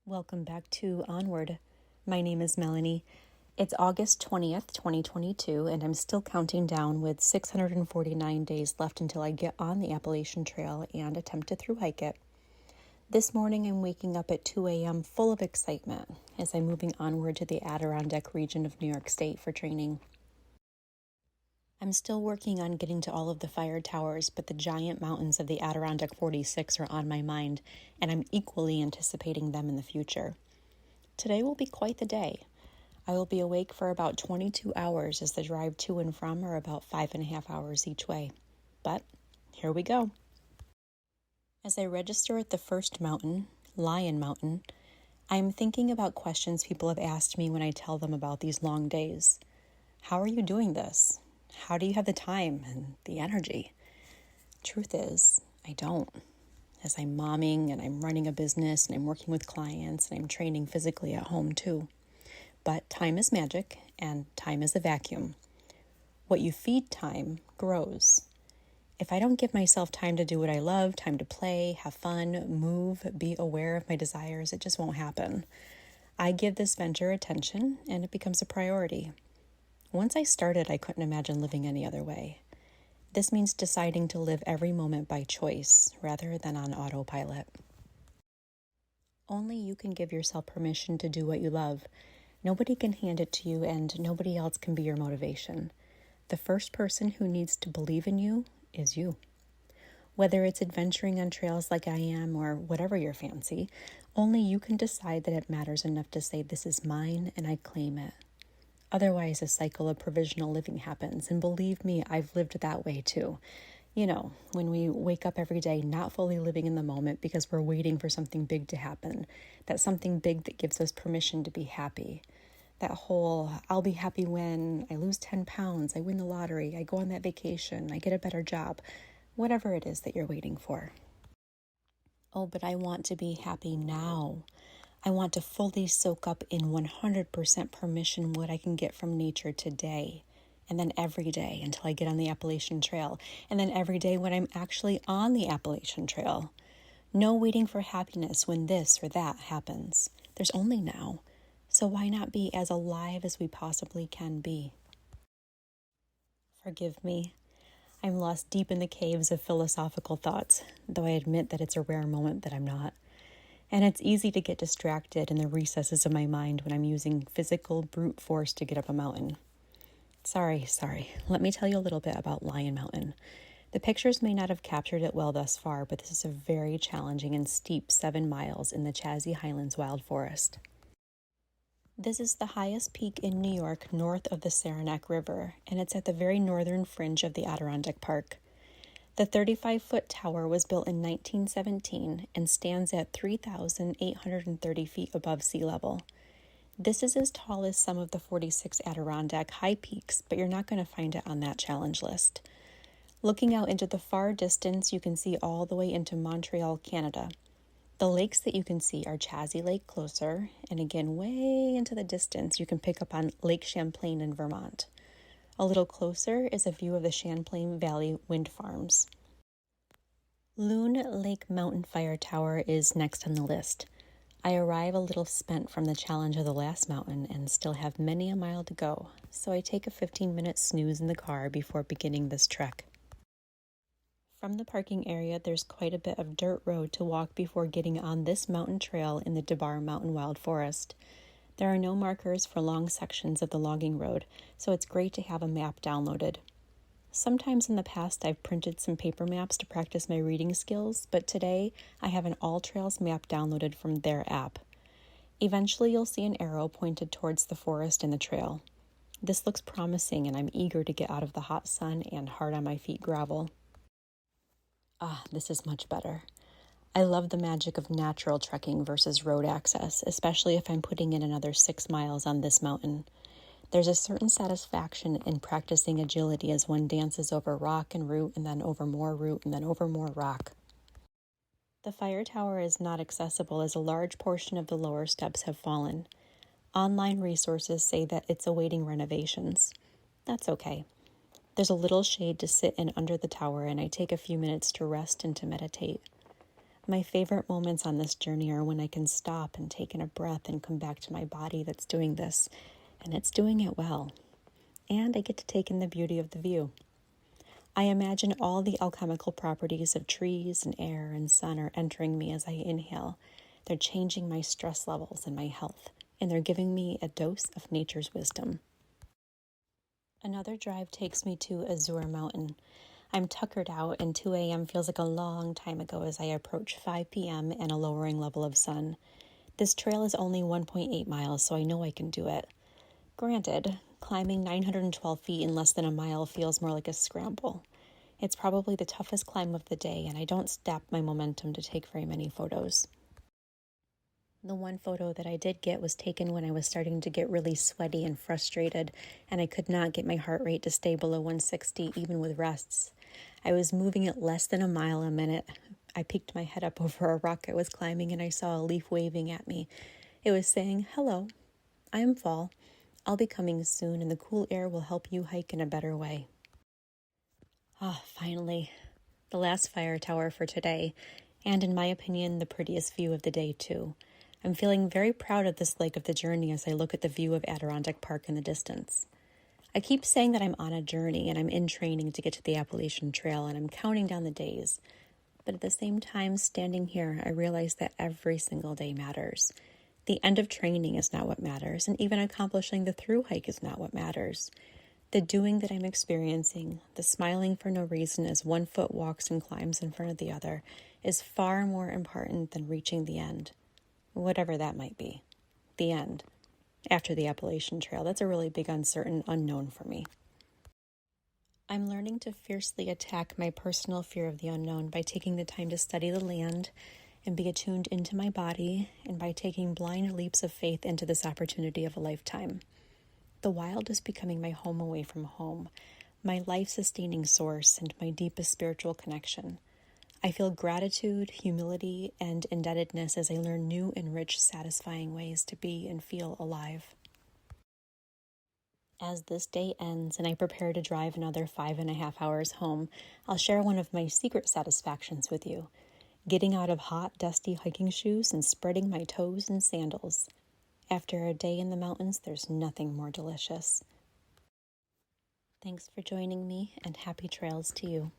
Welcome back to Onward. My name is Melanie. It's August 20th, 2022, and I'm still counting down with 649 days left until I get on the Appalachian Trail and attempt to thru hike it. This morning I'm waking up at 2 a.m. full of excitement as I'm moving onward to the Adirondack region of New York State for training. I'm still working on getting to all of the fire towers, but the giant mountains of the Adirondack 46 are on my mind, and I'm equally anticipating them in the future. Today will be quite the day. I will be awake for about 22 hours as the drive to and from are about 5.5 hours each way. But here we go. As I register at the first mountain, Lyon Mountain, I am thinking about questions people have asked me when I tell them about these long days. How are you doing this? How do you have the time and the energy? Truth is, I don't. As I'm momming and I'm running a business and I'm working with clients and I'm training physically at home too. But time is magic and time is a vacuum. What you feed time grows. If I don't give myself time to do what I love, time to play, have fun, move, be aware of my desires, it just won't happen. I give this venture attention and it becomes a priority. Once I started, I couldn't imagine living any other way. This means deciding to live every moment by choice rather than on autopilot. Only you can give yourself permission to do what you love. Nobody can hand it to you, and nobody else can be your motivation. The first person who needs to believe in you is you. Whether it's adventuring on trails like I am or whatever your fancy, only you can decide that it matters enough to say, this is mine and I claim it. Otherwise, a cycle of provisional living happens, and believe me, I've lived that way too. You know, when we wake up every day not fully living in the moment because we're waiting for something big to happen, that something big that gives us permission to be happy. That whole, I'll be happy when I lose 10 pounds, I win the lottery, I go on that vacation, I get a better job, whatever it is that you're waiting for. Oh, but I want to be happy now. I want to fully soak up in 100% permission what I can get from nature today, and then every day until I get on the Appalachian Trail, and then every day when I'm actually on the Appalachian Trail. No waiting for happiness when this or that happens. There's only now, so why not be as alive as we possibly can be? Forgive me. I'm lost deep in the caves of philosophical thoughts, though I admit that it's a rare moment that I'm not. And it's easy to get distracted in the recesses of my mind when I'm using physical brute force to get up a mountain. Sorry. Let me tell you a little bit about Lyon Mountain. The pictures may not have captured it well thus far, but this is a very challenging and steep 7 miles in the Chazy Highlands Wild Forest. This is the highest peak in New York north of the Saranac River, and it's at the very northern fringe of the Adirondack Park. The 35-foot tower was built in 1917 and stands at 3,830 feet above sea level. This is as tall as some of the 46 Adirondack high peaks, but you're not going to find it on that challenge list. Looking out into the far distance, you can see all the way into Montreal, Canada. The lakes that you can see are Chazy Lake closer, and again, way into the distance, you can pick up on Lake Champlain in Vermont. A little closer is a view of the Champlain Valley wind farms. Loon Lake Mountain Fire Tower is next on the list. I arrive a little spent from the challenge of the last mountain and still have many a mile to go, so I take a 15-minute snooze in the car before beginning this trek. From the parking area, there's quite a bit of dirt road to walk before getting on this mountain trail in the DeBar Mountain Wild Forest. There are no markers for long sections of the logging road, so it's great to have a map downloaded. Sometimes in the past I've printed some paper maps to practice my reading skills, but today I have an All Trails map downloaded from their app. Eventually you'll see an arrow pointed towards the forest and the trail. This looks promising, and I'm eager to get out of the hot sun and hard on my feet gravel. This is much better. I love the magic of natural trekking versus road access, especially if I'm putting in another 6 miles on this mountain. There's a certain satisfaction in practicing agility as one dances over rock and root and then over more root and then over more rock. The fire tower is not accessible as a large portion of the lower steps have fallen. Online resources say that it's awaiting renovations. That's okay. There's a little shade to sit in under the tower, and I take a few minutes to rest and to meditate. My favorite moments on this journey are when I can stop and take in a breath and come back to my body that's doing this, and it's doing it well. And I get to take in the beauty of the view. I imagine all the alchemical properties of trees and air and sun are entering me as I inhale. They're changing my stress levels and my health, and they're giving me a dose of nature's wisdom. Another drive takes me to Azure Mountain. I'm tuckered out, and 2 a.m. feels like a long time ago as I approach 5 p.m. and a lowering level of sun. This trail is only 1.8 miles, so I know I can do it. Granted, climbing 912 feet in less than a mile feels more like a scramble. It's probably the toughest climb of the day, and I don't stop my momentum to take very many photos. The one photo that I did get was taken when I was starting to get really sweaty and frustrated, and I could not get my heart rate to stay below 160 even with rests. I was moving at less than a mile a minute. I peeked my head up over a rock I was climbing, and I saw a leaf waving at me. It was saying, "Hello, I am fall. I'll be coming soon, and the cool air will help you hike in a better way." Finally, the last fire tower for today, and in my opinion, the prettiest view of the day too. I'm feeling very proud of this leg of the journey as I look at the view of Adirondack Park in the distance. I keep saying that I'm on a journey and I'm in training to get to the Appalachian Trail, and I'm counting down the days. But at the same time, standing here, I realize that every single day matters. The end of training is not what matters, and even accomplishing the thru hike is not what matters. The doing that I'm experiencing, the smiling for no reason as one foot walks and climbs in front of the other, is far more important than reaching the end. Whatever that might be. The end. After the Appalachian Trail, that's a really big uncertain unknown for me. I'm learning to fiercely attack my personal fear of the unknown by taking the time to study the land and be attuned into my body, and by taking blind leaps of faith into this opportunity of a lifetime. The wild is becoming my home away from home, my life-sustaining source, and my deepest spiritual connection. I feel gratitude, humility, and indebtedness as I learn new and rich, satisfying ways to be and feel alive. As this day ends and I prepare to drive another 5.5 hours home, I'll share one of my secret satisfactions with you. Getting out of hot, dusty hiking shoes and spreading my toes in sandals. After a day in the mountains, there's nothing more delicious. Thanks for joining me, and happy trails to you.